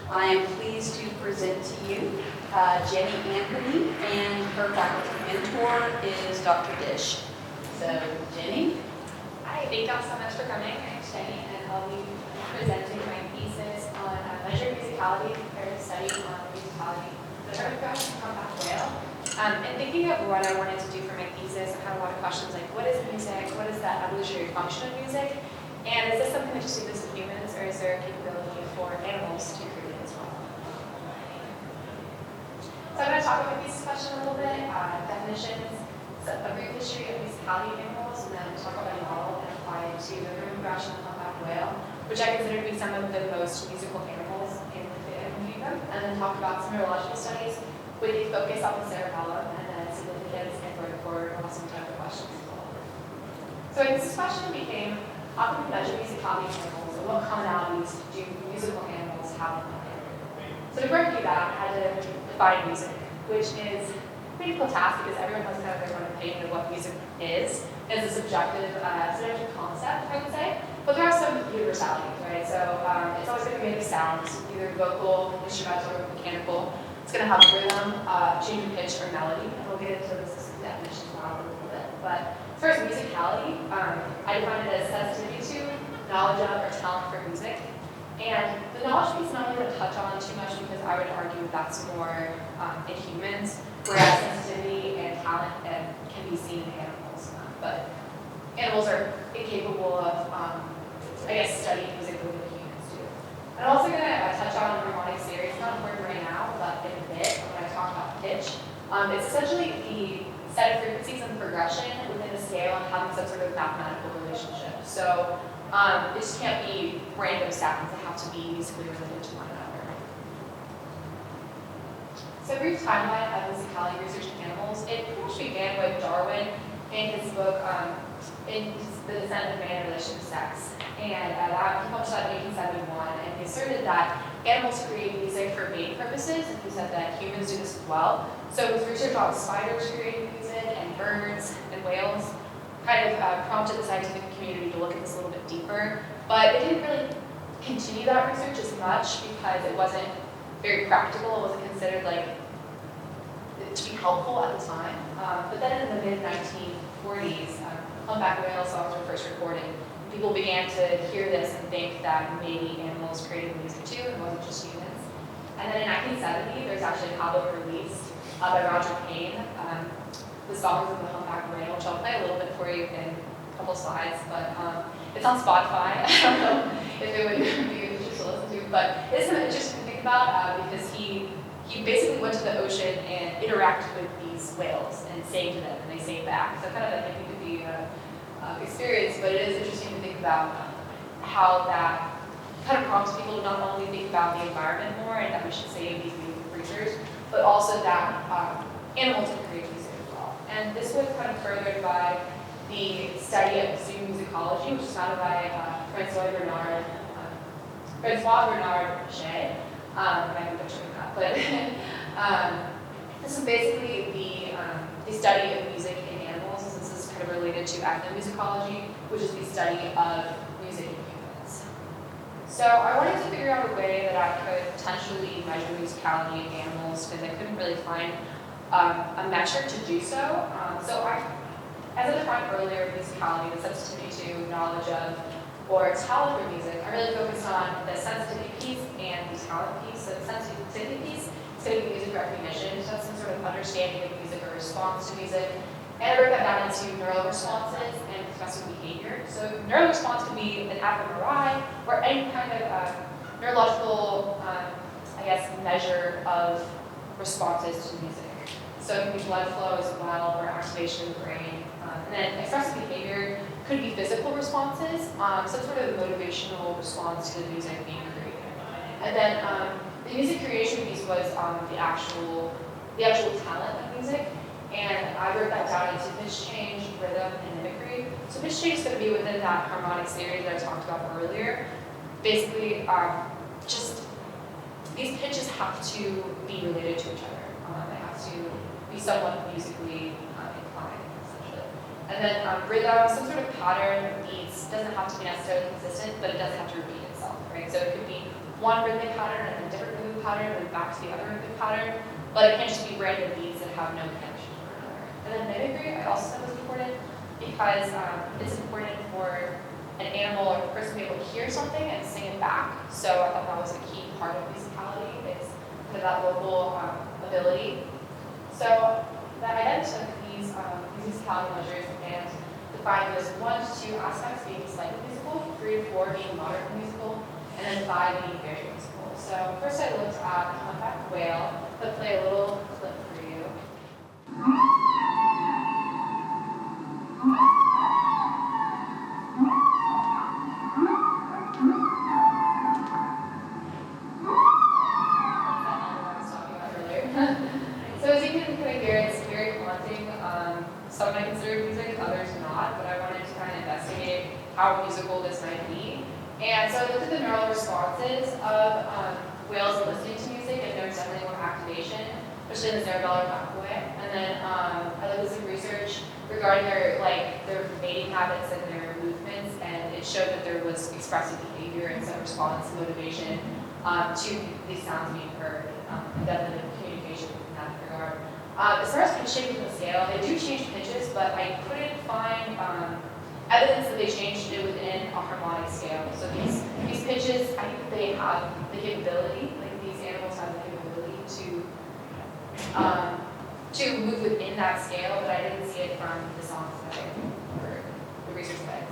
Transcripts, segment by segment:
I am pleased to present to you Jenny Anthony, and her faculty mentor is Dr. Dish. So, Jenny? Hi, thank y'all so much for coming. I'm Jenny, and I'll be presenting my thesis on measured musicality compared to study on musicality of the photograph and compact whale. And thinking of what I wanted to do for my thesis, I had a lot of questions like, what is music? What is the evolutionary function of music? And is this something that just exists in humans, or is there a capability for animals to create as well? So I'm going to talk about my thesis question a little bit, definitions, a brief history of musicality of animals, and then talk about a model and apply it to the rhythm progression of the humpback whale, which I consider to be some of the most musical animals in the animal kingdom, and then talk about some neurological studies with a focus on the cerebellum and then significance and vertebrate and some type of questions as well. So this question became, how can we measure musicality of animals, and what commonalities do musical animals have in common? So to break that, I had to define music, which is a pretty difficult task because everyone has kind of their own opinion of what music is. It's a subjective concept, I would say, but there are some universalities, right? So it's always going to be made of sounds, either vocal, instrumental, or mechanical. It's going to have rhythm, change in pitch, or melody, and we'll get into this definition now a little bit. But as far as musicality, I define it as sensitivity to, knowledge of, or talent for music. And the knowledge piece I'm not going to touch on too much because I would argue that's more in humans, whereas sensitivity and talent can be seen in animals. But animals are incapable of, studying music the way that humans do. I'm also going to touch on harmonic series. It's not important right now, but in a bit when I talk about pitch. It's essentially the set of frequencies and progression within a scale and having some sort of mathematical relationship. So it just can't be random sounds. They have to be musically related to one another. So a brief timeline of musicality research in animals. It pretty much began with Darwin in his book, in The Descent of Man in Relation to Sex. And he published that in 1871, and he asserted that animals create music for mating purposes, and he said that humans do this as well. So his research on spiders creating music, and birds, and whales, kind of prompted the scientific community to look at this a little bit deeper. But it didn't really continue that research as much because it wasn't very practical. It wasn't considered to be helpful at the time. But then in the mid-1940s, humpback whale songs were first recorded. People began to hear this and think that maybe animals created music too, and it wasn't just humans. And then in 1970, there's actually an album released by Roger Payne, the songs of the humpback whale, which I'll play a little bit for you in a couple slides, but it's on Spotify. I don't know if it would be interesting to listen to, but it's something interesting to think about because he basically went to the ocean and interacted with these whales and sang to them, and they sang back. So kind of I think it could be experience, but it is interesting to think about how that kind of prompts people to not only think about the environment more and that we should save these beautiful creatures, but also that animals can create music as well. And this was kind of furthered by the study of musicology, which is founded by Francois Bernard Shea. I might be butchering that, but this is basically the study of music in animals. This is kind of related to ethnomusicology, which is the study of music in humans. So I wanted to figure out a way that I could potentially measure musicality in animals because I couldn't really find a metric to do so. As I defined earlier, musicality, the sensitivity to, knowledge of, or talent for music, I really focused on the sensitivity piece and the talent piece. So the sensitivity piece is going to be music recognition, so that's some sort of understanding of music or response to music. And I break that down into neural responses and expressive behavior. So neural response can be an fMRI or any kind of neurological, measure of responses to music. So it can be blood flow as well, or activation of the brain. And then expressive behavior could be physical responses, some sort of motivational response to the music being created. And then the music creation piece was the actual talent of music. And I broke that down into pitch change, rhythm, and mimicry. So pitch change is going to be within that harmonic series that I talked about earlier. Basically, just these pitches have to be related to each other. They have to be somewhat musically inclined, essentially. And then rhythm, some sort of pattern, beats, doesn't have to be necessarily consistent, but it doesn't have to repeat itself, right? So it could be one rhythmic pattern and then a different rhythmic pattern and then back to the other rhythmic pattern, but it can't just be random beats that have no connection to one another. And then mimicry, I also said was important because it's important for an animal or a person to be able to hear something and sing it back. So I thought that was a key part of musicality, is kind of that vocal ability. So that I then took these musicality measures and defined those 1 to 2 aspects being slightly musical, 3 to 4 being moderately musical, and then 5 being very musical. So first I looked at the humpback whale. I'll play a little clip for you. So as you can kind of hear, it's very haunting. Some might consider music, others not, but I wanted to kind of investigate how musical this might be. And so I looked at the neural responses of whales listening to music, and there was definitely more activation, especially in the cerebellar pathway. And then I looked at some research regarding their mating habits and their movements, and it showed that there was expressive behavior and some response motivation to these sounds being heard, and definitely communication in that regard. As far as pitch changes in the scale, they do change pitches, but I couldn't find evidence that they changed it within a harmonic scale. So these pitches, I think they have the capability, like these animals have the capability to move within that scale, but I didn't see it from the songs that I heard, the research that I did.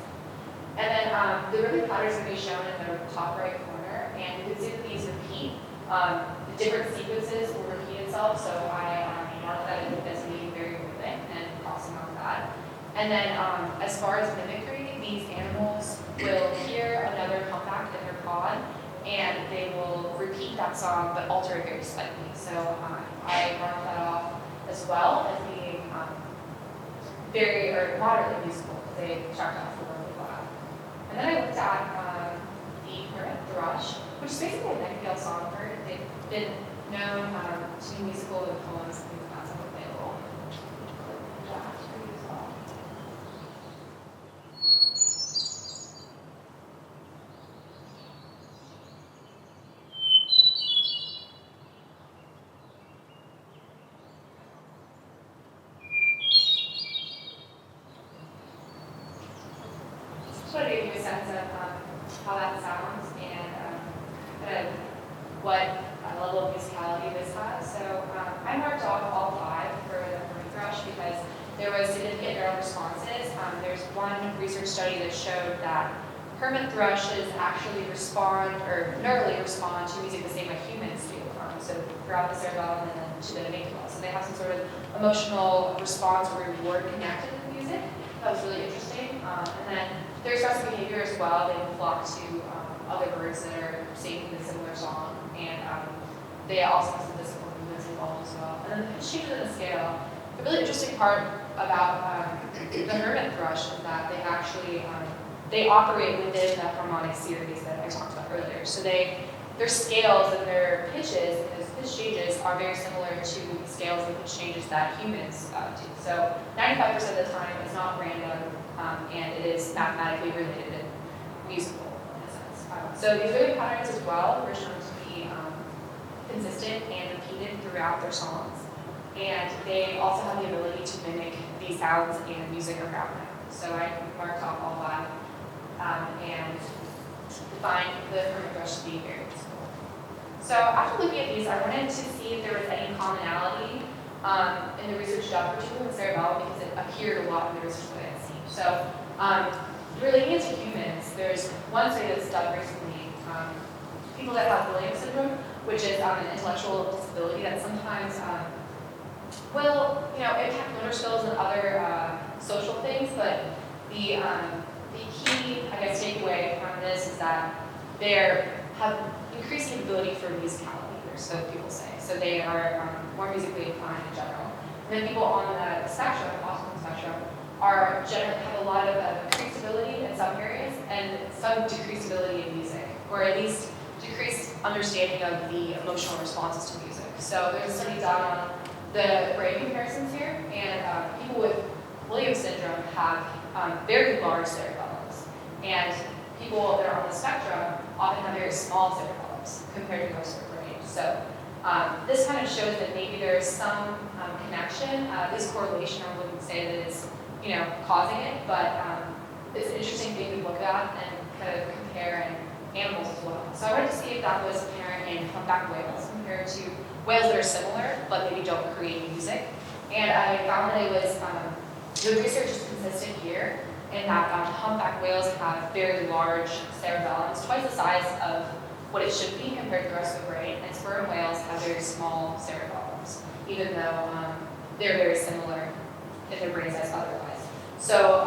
And then the rhythmic patterns can be shown in the top right corner, and you can see that these repeat. The different sequences will repeat itself, so I marked that as being very rhythmic and crossing off that. And then as far as mimicry, these animals will hear another humpback in their pod, and they will repeat that song but alter it very slightly. So I marked that off as well as being very or moderately musical, because they checked off the really loud. And then I looked at the hermit thrush, which is basically a nightingale songbird. They've been known to be musical in poems. I think that's available. Just want to give you a sense of how that sounds and kind of what level of musicality this has. So I marked off all 5 for the hermit thrush because there was significant neural responses. There's one research study that showed that hermit thrushes actually respond, or neurally respond to music the same way humans do. So throughout the cerebellum and then to the amygdala. So they have some sort of emotional response or reward connected with music. That was really interesting. And then their expressive behavior as well. They will flock to other birds that are singing a similar song. And they also have some physical movements involved as well. And then the pitch changes in the scale. The really interesting part about the hermit thrush is that they actually they operate within the harmonic series that I talked about earlier. So their scales and their pitches and those pitch changes are very similar to the scales and pitch changes that humans do. So 95% of the time it's not random, and it is mathematically related and musical in a sense. So these rhythmic patterns as well were shown to be consistent and repeated throughout their songs. And they also have the ability to mimic these sounds and music around them. So I marked off all 5 and defined the hermit thrush to be very musical. So after looking at these, I wanted to see if there was any commonality in the research done, particularly in cerebellum, because it appeared a lot in the research that I had seen. So relating it to humans, there's one study that's done recently, people that have Williams syndrome, which is an intellectual disability that sometimes will, impact motor skills and other social things, but the key, I guess, takeaway from this is that they have increased capability for musicality, or so people say. So they are more musically inclined in general. And then people on the spectrum, autism spectrum, are generally have a lot of increased ability in some areas and some decreased ability in music, or at least decreased understanding of the emotional responses to music. So there's a study done on the brain comparisons here, and people with Williams syndrome have very large cerebellums, and people that are on the spectrum often have very small cerebellums. cerebellums compared to most of the brain. So this kind of shows that maybe there's some connection. This correlation, I wouldn't say that it's causing it, but it's an interesting thing to look at and kind of compare in animals as well. So I wanted to see if that was apparent in humpback whales compared to whales that are similar but maybe don't create music. And I found that it was, the research is consistent here in that humpback whales have very large cerebellums, twice the size of what it should be compared to the rest of the brain, and sperm whales have very small cerebellums, even though they're very similar in their brain size otherwise. So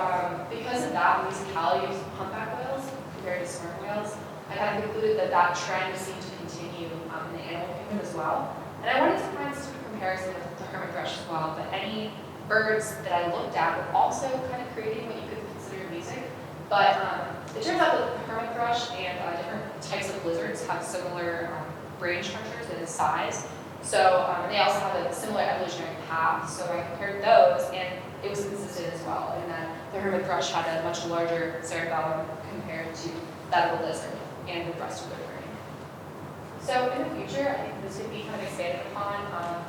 because of that musicality of humpback whales compared to sperm whales, I kind of concluded that that trend seemed to continue in the animal kingdom as well. And I wanted to find some comparison with the hermit thrush as well, but any birds that I looked at were also kind of creating what you could consider music. But it turns out that the hermit thrush and different types of lizards have similar brain structures and size. So they also have a similar evolutionary path. So I compared those, and it was consistent as well, in that the hermit thrush had a much larger cerebellum compared to that of a lizard and the rest of their brain. So in the future, I think this could be kind of expanded upon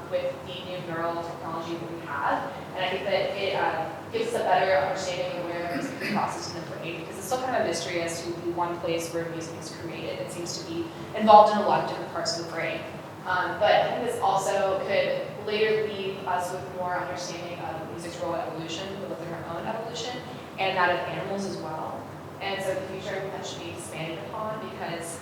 with the new neural technology that we have. And I think that it gives us a better understanding of where music is processed in the brain, because it's still kind of a mystery as to the one place where music is created. It seems to be involved in a lot of different parts of the brain. But I think this also could later leave us with more understanding of music's role in evolution, both in our own evolution and that of animals as well. And so in the future, that should be expanded upon, because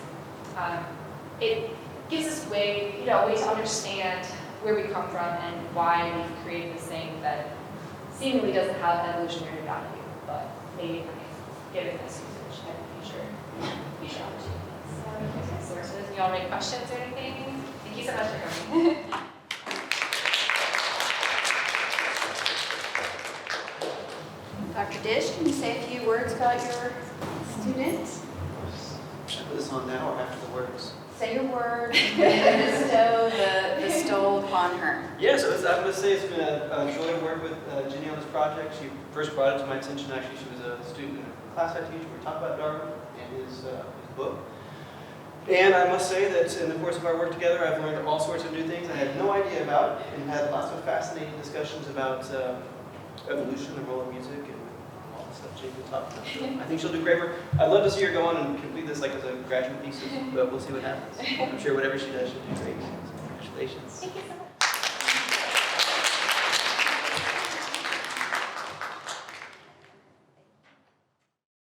it gives us a way to understand where we come from and why we've created this thing that seemingly doesn't have evolutionary value, but maybe giving us usage in future opportunities. Sources. Do y'all have any questions or anything? Thank you so much for coming. Dr. Dish, can you say a few words about your student? Should I put this on now or after the words? Say your words and bestow upon her. Yeah, so I would say it's been a joy to work with Jenny on this project. She first brought it to my attention. Actually, she was a student in a class I teach. We were talking about Darwin and his book. And I must say that in the course of our work together, I've learned all sorts of new things I had no idea about, and had lots of fascinating discussions about evolution, the role of music, and all the stuff Jake will talk about. So I think she'll do great work. I'd love to see her go on and complete this like as a graduate thesis, but we'll see what happens. I'm sure whatever she does, she'll do great. So congratulations. Thank you so much.